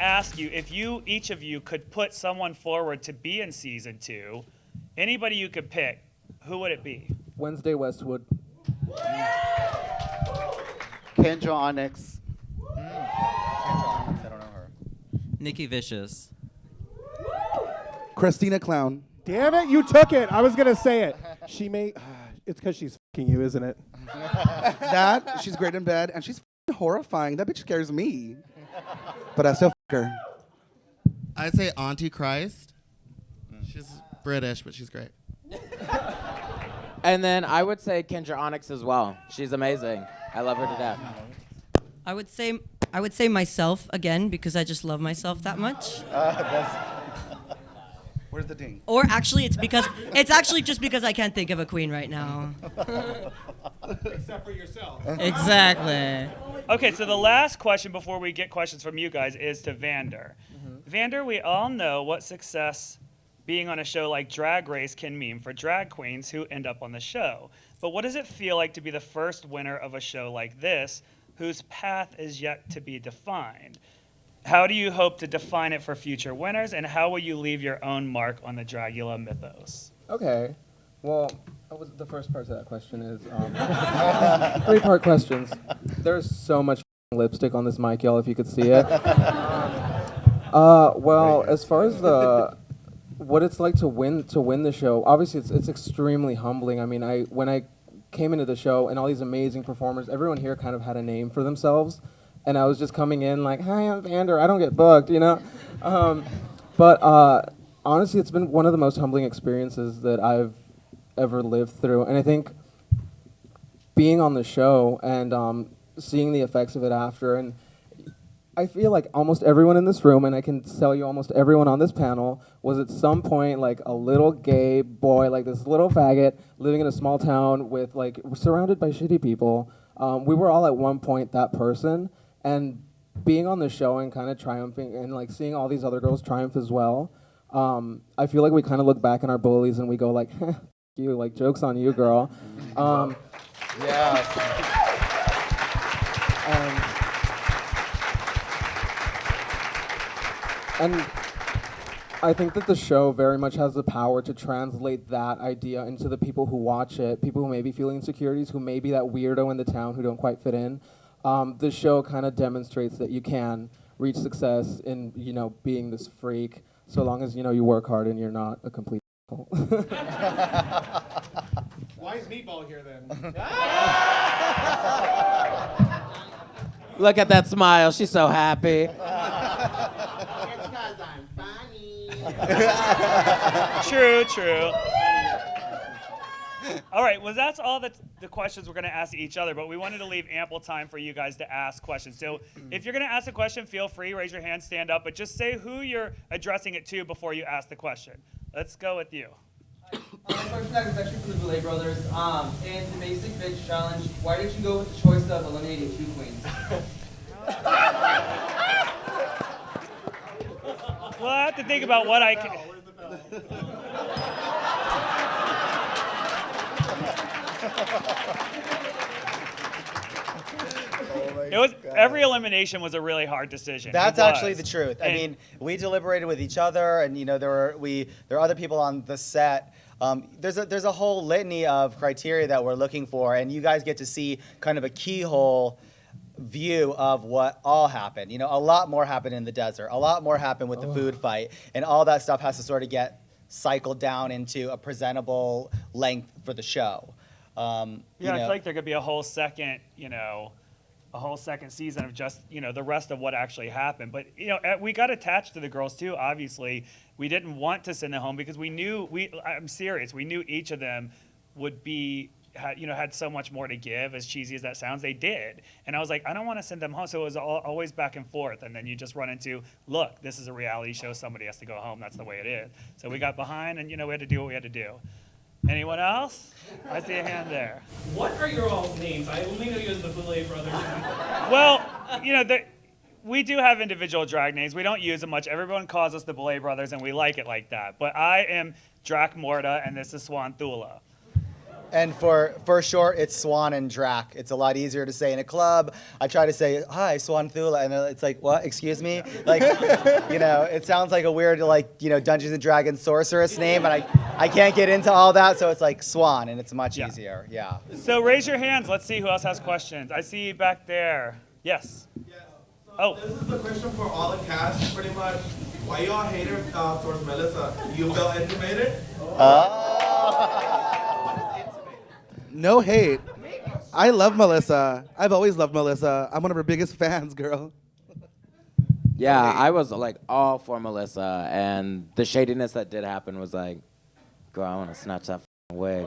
ask you if each of you could put someone forward to be in season 2, anybody you could pick, who would it be? Wednesday Westwood. Kendra Onyx. I don't know her. Nikki Vicious. Christina Clown. Damn it, you took it. I was going to say it. She may... It's because she's f***ing you, isn't it? That, she's great in bed, and she's f***ing horrifying. That bitch scares me. But I still f*** her. I'd say Auntie Christ. She's British, but she's great. And then I would say Kendra Onyx as well. She's amazing. I love her to death. I would say myself again because I just love myself that much. Where's the ding? Or actually, it's actually just because I can't think of a queen right now. Except for yourself. Exactly. Okay, so the last question before we get questions from you guys is to Vander. Vander, we all know what success being on a show like Drag Race can mean for drag queens who end up on the show. But what does it feel like to be the first winner of a show like this, whose path is yet to be defined? How do you hope to define it for future winners, and how will you leave your own mark on the Dragula mythos? Okay. Well, the first part of that question is 3-part questions. There's so much lipstick on this mic, y'all, if you could see it. Well, as far as what it's like to win the show, obviously it's extremely humbling. I mean, when I came into the show and all these amazing performers, everyone here kind of had a name for themselves. And I was just coming in like, hi, I'm Vander, I don't get booked, you know? But honestly, it's been one of the most humbling experiences that I've ever lived through. And I think being on the show and seeing the effects of it after, and I feel like almost everyone in this room, and I can tell you almost everyone on this panel, was at some point like a little gay boy, like this little faggot, living in a small town with like, surrounded by shitty people. We were all at one point that person. And being on the show and kind of triumphing and like seeing all these other girls triumph as well, I feel like we kind of look back on our bullies and we go like, you, like, joke's on you, girl. Yes. And I think that the show very much has the power to translate that idea into the people who watch it, people who may be feeling insecurities, who may be that weirdo in the town who don't quite fit in. The show kind of demonstrates that you can reach success in, you know, being this freak, so long as, you know, you work hard and you're not a complete asshole. Why is Meatball here then? Look at that smile. She's so happy. It's because I'm funny. True. All right, well, that's all the questions we're going to ask each other, but we wanted to leave ample time for you guys to ask questions. So if you're going to ask a question, feel free, raise your hand, stand up, but just say who you're addressing it to before you ask the question. Let's go with you. My question is actually from the Boulet Brothers. In the Basic Bitch Challenge, why did you go with the choice of eliminating 2 queens? Well, I have to think about what I can... Every elimination was a really hard decision. That's actually the truth. I mean, we deliberated with each other, and you know, there are other people on the set. There's a whole litany of criteria that we're looking for, and you guys get to see kind of a keyhole view of what all happened. You know, a lot more happened in the desert. A lot more happened with the food fight, and all that stuff has to sort of get cycled down into a presentable length for the show. I feel like there could be a whole second, season of just, the rest of what actually happened. But, we got attached to the girls too, obviously. We didn't want to send them home because we knew, I'm serious, we knew each of them would be, had so much more to give, as cheesy as that sounds, they did. And I was like, I don't want to send them home. So it was always back and forth. And then you just run into, look, this is a reality show. Somebody has to go home. That's the way it is. So we got behind and, we had to do what we had to do. Anyone else? I see a hand there. What are your all's names? I only know you as the Boulet Brothers. Well, we do have individual drag names. We don't use them much. Everyone calls us the Boulet Brothers, and we like it like that. But I am Drac Morta, and this is Swan Thula. And for short, it's Swan and Drac. It's a lot easier to say in a club. I try to say, hi, Swan Thula, and it's like, what, excuse me? Like, it sounds like a weird, Dungeons & Dragons sorceress name, and I can't get into all that, so it's like Swan, and it's much easier, yeah. So raise your hands. Let's see who else has questions. I see you back there. Yes. Oh. This is a question for all the cast, pretty much. Why y'all hate her towards Melissa? You feel intimidated? No hate. I love Melissa. I've always loved Melissa. I'm one of her biggest fans, girl. Yeah, I was like all for Melissa, and the shadiness that did happen was like, girl, I want to snatch that wig.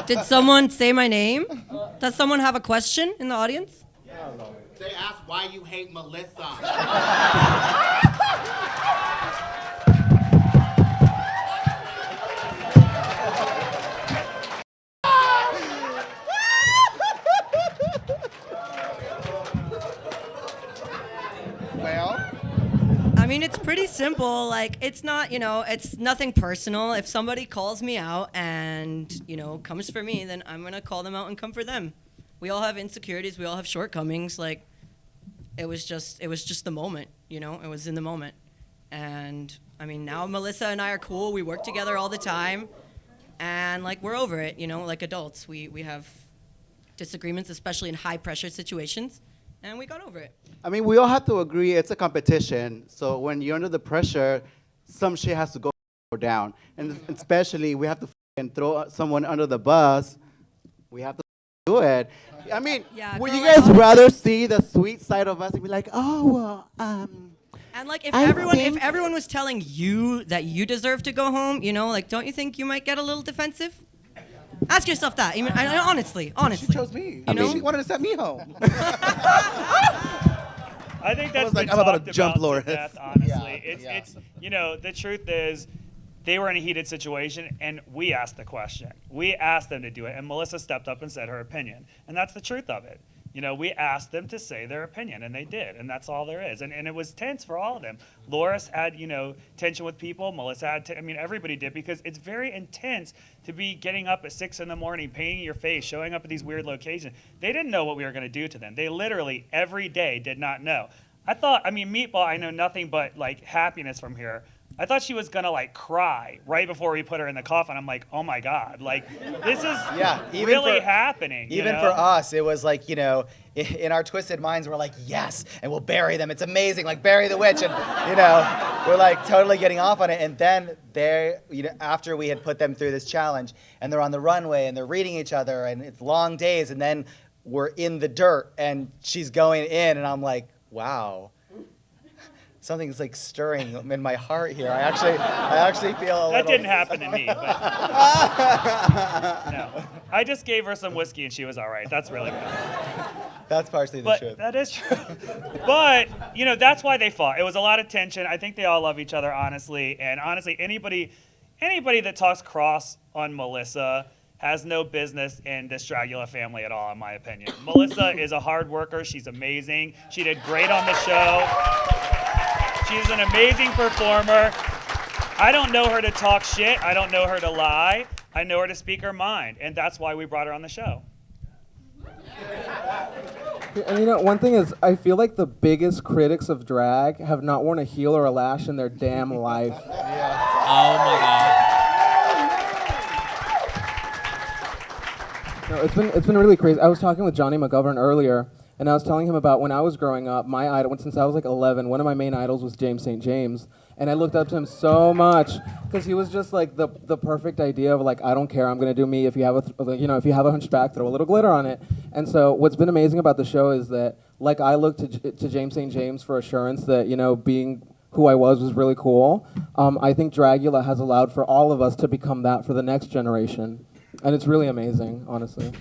Did someone say my name? Does someone have a question in the audience? They asked why you hate Melissa. I mean, it's pretty simple. Like, it's not, it's nothing personal. If somebody calls me out and, comes for me, then I'm going to call them out and come for them. We all have insecurities. We all have shortcomings. Like, it was just the moment, it was in the moment. And, I mean, now Melissa and I are cool. We work together all the time. And, we're over it, like adults. We have disagreements, especially in high-pressure situations. And we got over it. I mean, we all have to agree it's a competition. So when you're under the pressure, some shit has to go down. And especially, we have to throw someone under the bus. We have to do it. I mean, would you guys rather see the sweet side of us and be like, oh, well, And if everyone was telling you that you deserve to go home, don't you think you might get a little defensive? Ask yourself that. I mean, honestly. She chose me. She wanted to set me home. I think that's like, I'm about to jump Laura. Honestly, it's the truth is, they were in a heated situation, and we asked the question. We asked them to do it, and Melissa stepped up and said her opinion, and that's the truth of it. We asked them to say their opinion, and they did, and that's all there is. And it was tense for all of them. Loris had, tension with people. Melissa had, everybody did, because it's very intense to be getting up at 6 in the morning, painting your face, showing up at these weird locations. They didn't know what we were going to do to them. They literally, every day, did not know. Meatball, I know nothing but, happiness from here. I thought she was gonna cry right before we put her in the coffin. I'm like, oh my God, this is really happening. Even for us, it was in our twisted minds, we're like, yes, and we'll bury them. It's amazing, bury the witch, and we're totally getting off on it. And then after we had put them through this challenge, and they're on the runway, and they're reading each other, and it's long days, and then we're in the dirt, and she's going in, and I'm like, wow. Something's stirring in my heart here. I actually feel a little. That didn't happen to me. But no, I just gave her some whiskey and she was all right. That's really good. That's partially the truth. That is true. But that's why they fought. It was a lot of tension. I think they all love each other, honestly. And honestly, anybody that talks cross on Melissa has no business in this Dragula family at all, in my opinion. Melissa is a hard worker. She's amazing. She did great on the show. She's an amazing performer. I don't know her to talk shit. I don't know her to lie. I know her to speak her mind. And that's why we brought her on the show. And one thing is, I feel like the biggest critics of drag have not worn a heel or a lash in their damn life. Oh my God. No, it's been really crazy. I was talking with Johnny McGovern earlier, and I was telling him about when I was growing up, my idol, since I was 11, one of my main idols was James St. James. And I looked up to him so much because he was just the perfect idea of I don't care, I'm gonna do me. If you have if you have a hunchback, throw a little glitter on it. And so what's been amazing about the show is that I looked to James St. James for assurance that being who I was really cool. I think Dragula has allowed for all of us to become that for the next generation, and it's really amazing, honestly.